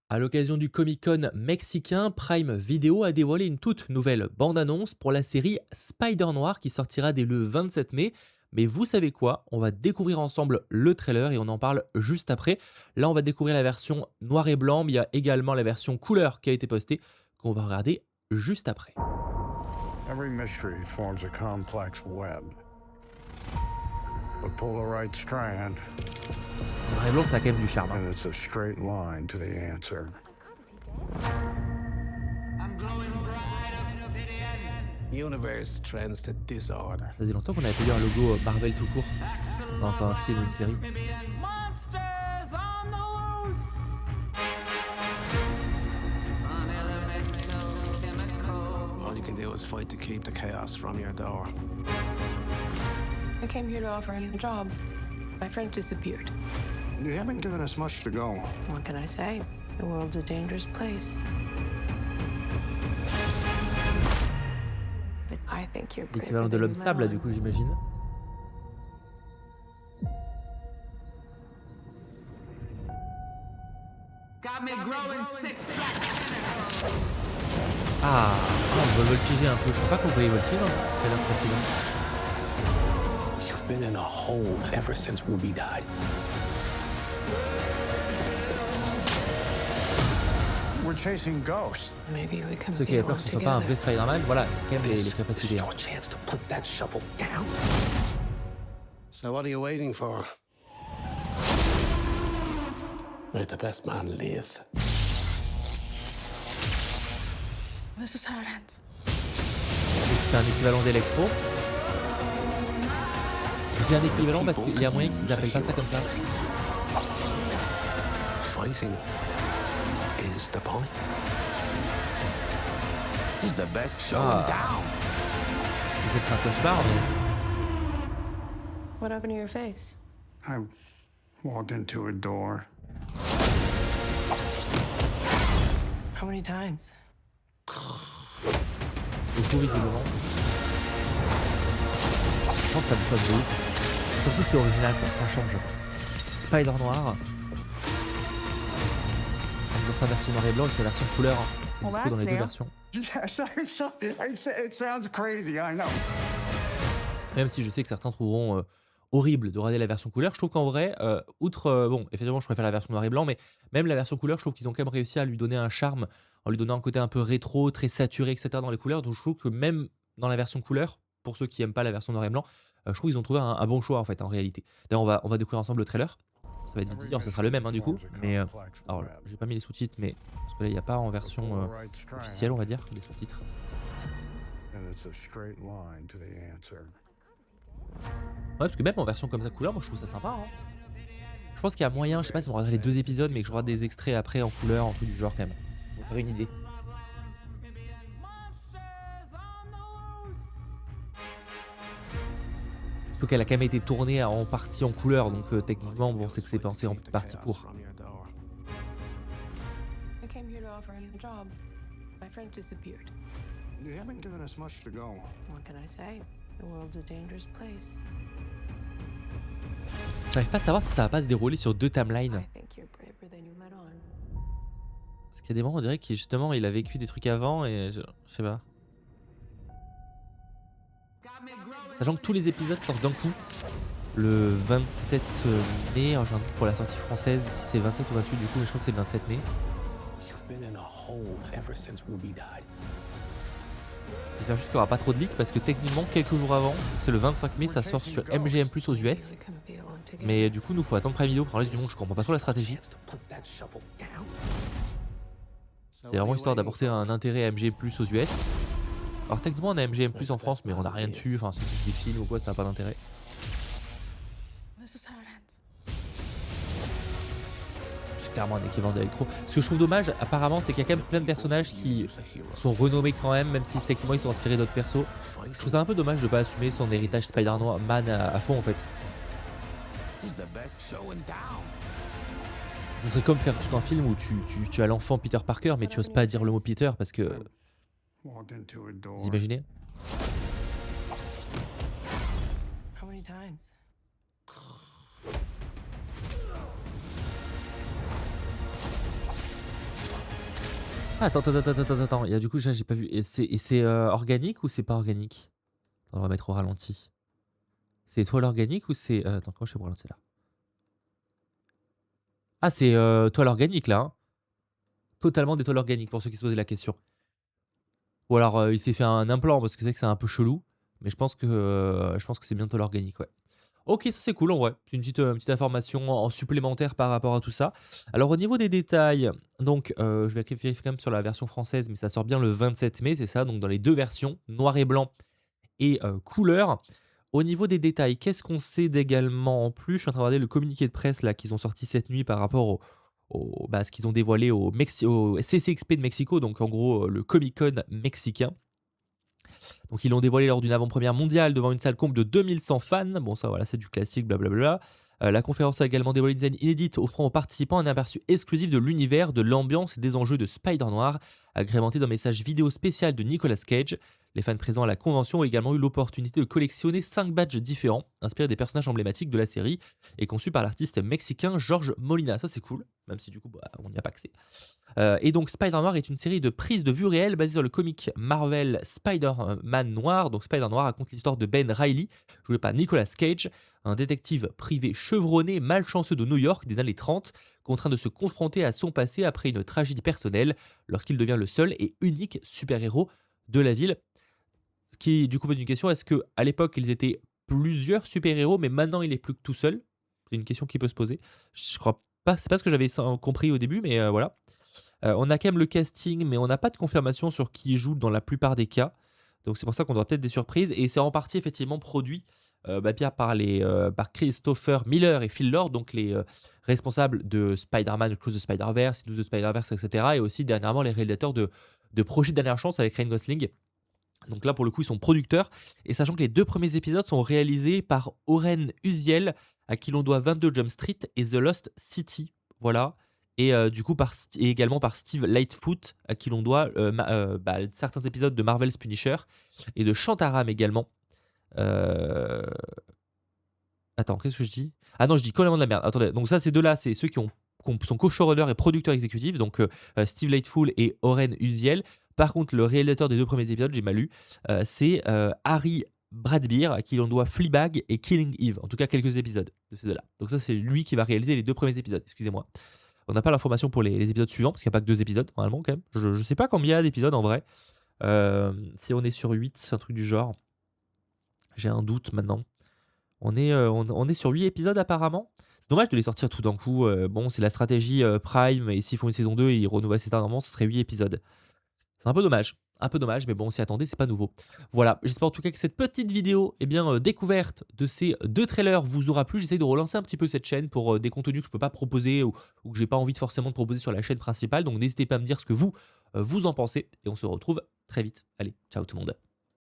À l'occasion du Comic-Con mexicain, Prime Video a dévoilé une toute nouvelle bande-annonce pour la série Spider-Noir qui sortira dès le 27 mai. Mais vous savez quoi? On va découvrir ensemble le trailer et on en parle juste après. Là, on va découvrir la version noir et blanc, mais il y a également la version couleur qui a été postée qu'on va regarder juste après. Every mystery forms a complex web. But pull the right strand, Noir et blanc, ça a quand même du charme, hein. and it's a straight line to the answer. Universe trends to disorder. Ça faisait longtemps qu'on avait pas eu un logo Marvel tout court dans un film ou une série. Monsters on the loose. Unelemental chemical. All you can do is fight to keep the chaos from your door. I came here to offer him a job. My friend disappeared. You haven't given us much to go. What can I say? The world's a dangerous place. But I think you're L'équivalent braver de than l'homme you let sable, là, du on. coup, j'imagine. Got me growing six black tentacles. On va voltiger un peu. Je crois pas qu'on voyait voltiger dans le trailer précédent. You've been in a hole ever since Ruby died. We're chasing ghosts. Maybe we can Ceux qui be avaient peur one que ce soit pas un together. vrai Spider-Man, voilà, quand même les This is capacités. your chance to put that shovel down. So what are you waiting for? Let the best man live. This is how it ends. C'est un équivalent d'Electro. J'ai un équivalent parce qu'il y a moyen qu'ils appellent pas ça comme ça. Fighting is the point. He's the best show Ah. down. Peut-être un cauchemar, mais What happened to your face? I walked into a door. How many times? beaucoup visiblement. Je pense que ça me choque de ouf. Surtout c'est original quoi, ça change. Spider noir. Dans sa version noir et blanc et sa version couleur. C'est Well, dispo dans les that's deux new. versions. It sounds crazy, I know. Même si je sais que certains trouveront horrible de regarder la version couleur, je trouve qu'en vrai, outre, bon, effectivement, je préfère la version noir et blanc, mais même la version couleur, je trouve qu'ils ont quand même réussi à lui donner un charme, en lui donnant un côté un peu rétro, très saturé, et cetera dans les couleurs. Donc je trouve que même dans la version couleur, pour ceux qui aiment pas la version noir et blanc, je trouve qu'ils ont trouvé un bon choix en fait, en réalité. D'ailleurs, on va découvrir ensemble le trailer. Ça va être vite dit, alors ça sera le même, hein, du coup. Mais, alors, j'ai pas mis les sous-titres, mais parce que là, il n'y a pas en version officielle, on va dire, les sous-titres. And it's a straight line to the answer. Ouais, parce que même en version comme ça couleur, moi je trouve ça sympa, hein. Je pense qu'il y a moyen, je sais pas si on regarde les 2 épisodes, mais que je regarde des extraits après en couleur, un truc du genre quand même. Pour faire une idée. Surtout qu'elle a quand même été tournée en partie en couleur, donc techniquement, bon, c'est que c'est pensé en partie pour. I came here to offer him a job. My friend disappeared. You haven't given us much to go. What can I say? The world's a dangerous place. J'arrive pas à savoir si ça va pas se dérouler sur 2 timelines. I think you're braver than you let on. Parce qu'il y a des moments, on dirait qu'il justement, il a vécu des trucs avant et je sais pas. Sachant que tous les épisodes sortent d'un coup. Le 27 mai, alors j'ai un doute pour la sortie française, si c'est 27 ou 28 du coup, mais je crois que c'est le 27 mai. You've been in a hole ever since Ruby died. J'espère juste qu'il n'y aura pas trop de leaks parce que techniquement, quelques jours avant, c'est le 25 mai, ça sort sur MGM+, aux US. We can be alone together. Mais du coup, nous, faut attendre Prime Video pour le reste du monde, je comprends pas trop la stratégie. C'est vraiment histoire d'apporter un intérêt à MGM+, aux US. Alors techniquement, on a MGM+, en France, mais on n'a rien dessus, enfin, c'est juste des films ou quoi, ça n'a pas d'intérêt. This is how it ends. C'est clairement un équivalent d'Electro. Ce que je trouve dommage, apparemment, c'est qu'il y a quand même plein de personnages qui sont renommés quand même si techniquement ils sont inspirés d'autres persos. Je trouve ça un peu dommage de pas assumer son héritage Spider-Man à fond en fait. Ce serait comme faire tout un film où tu as l'enfant Peter Parker, mais tu oses pas dire le mot Peter parce que. Walked into a door. Vous imaginez? How many times? Attends, il y a du coup, j'ai pas vu. Et c'est organique ou c'est pas organique? On va mettre au ralenti. C'est toile organique ou c'est. Attends, comment je fais pour relancer là? Ah, c'est toile organique là, hein. Totalement des toiles organiques pour ceux qui se posaient la question. Ou alors il s'est fait un implant parce que c'est vrai que c'est un peu chelou. Mais je pense que c'est bien toile organique, ouais. Ok, ça c'est cool en vrai. C'est une petite information en supplémentaire par rapport à tout ça. Alors au niveau des détails, donc je vais vérifier quand même sur la version française, mais ça sort bien le 27 mai, c'est ça. Donc dans les deux versions, noir et blanc et couleur. Au niveau des détails, qu'est-ce qu'on sait d'également en plus? Je suis en train de regarder le communiqué de presse là qu'ils ont sorti cette nuit par rapport ce qu'ils ont dévoilé au CCXP de Mexico, donc en gros le Comic Con mexicain. Donc ils l'ont dévoilé lors d'une avant-première mondiale devant une salle comble de 2100 fans. Bon ça voilà, c'est du classique, blablabla. La conférence a également dévoilé une design inédite offrant aux participants un aperçu exclusif de l'univers, de l'ambiance et des enjeux de Spider-Noir, agrémenté d'un message vidéo spécial de Nicolas Cage. Les fans présents à la convention ont également eu l'opportunité de collectionner 5 badges différents, inspirés des personnages emblématiques de la série et conçus par l'artiste mexicain George Molina. Ça c'est cool, même si du coup on n'y a pas accès. Et donc Spider-Noir est une série de prises de vue réelles basée sur le comic Marvel Spider-Man Noir. Donc Spider-Noir raconte l'histoire de Ben Reilly, joué par Nicolas Cage, un détective privé chevronné, malchanceux de New York des années 30, contraint de se confronter à son passé après une tragédie personnelle lorsqu'il devient le seul et unique super-héros de la ville. Ce qui du coup pose une question, est-ce qu'à l'époque ils étaient plusieurs super-héros mais maintenant il est plus que tout seul? C'est une question qui peut se poser. Je crois pas, c'est pas ce que j'avais compris au début, mais voilà. On a quand même le casting, mais on n'a pas de confirmation sur qui y joue dans la plupart des cas. Donc c'est pour ça qu'on aura peut-être des surprises. Et c'est en partie effectivement produit bien par Christopher Miller et Phil Lord, donc les responsables de Spider-Man, Across the Spider-Verse, Into the Spider-Verse, etc. Et aussi dernièrement les réalisateurs de Projet Dernière Chance avec Ryan Gosling. Donc là pour le coup ils sont producteurs. Et sachant que les 2 premiers épisodes sont réalisés par Oren Uziel, à qui l'on doit 22 Jump Street et The Lost City. Voilà. Et du coup et également par Steve Lightfoot, à qui l'on doit certains épisodes de Marvel's Punisher et de Shantaram également. Euh, Attends, qu'est-ce que je dis? Ah non, je dis complètement de la merde. Attendez, donc ça, ces deux-là, c'est ceux qui sont co-showrunners et producteurs exécutifs, donc Steve Lightfoot et Oren Uziel. Par contre, le réalisateur des 2 premiers épisodes, j'ai mal lu, c'est Harry Bradbeer, à qui l'on doit Fleabag et Killing Eve. En tout cas, quelques épisodes de ces deux-là. Donc ça, c'est lui qui va réaliser les 2 premiers épisodes, excusez-moi. On n'a pas l'information pour les épisodes suivants, parce qu'il n'y a pas que 2 épisodes, normalement, quand même. Je ne sais pas combien il y a d'épisodes, en vrai. Si on est sur 8, c'est un truc du genre. J'ai un doute, maintenant. On est sur 8 épisodes, apparemment. C'est dommage de les sortir tout d'un coup. Bon, c'est la stratégie Prime, et s'ils font une saison 2 et ils renouvellent assez tardivement, ce serait 8 épisodes. C'est un peu dommage. Un peu dommage, mais bon, on s'y attendait, c'est pas nouveau. Voilà, j'espère en tout cas que cette petite vidéo, découverte de ces 2 trailers vous aura plu. J'essaie de relancer un petit peu cette chaîne pour des contenus que je peux pas proposer ou que j'ai pas envie forcément de proposer sur la chaîne principale. Donc n'hésitez pas à me dire ce que vous en pensez et on se retrouve très vite. Allez, ciao tout le monde.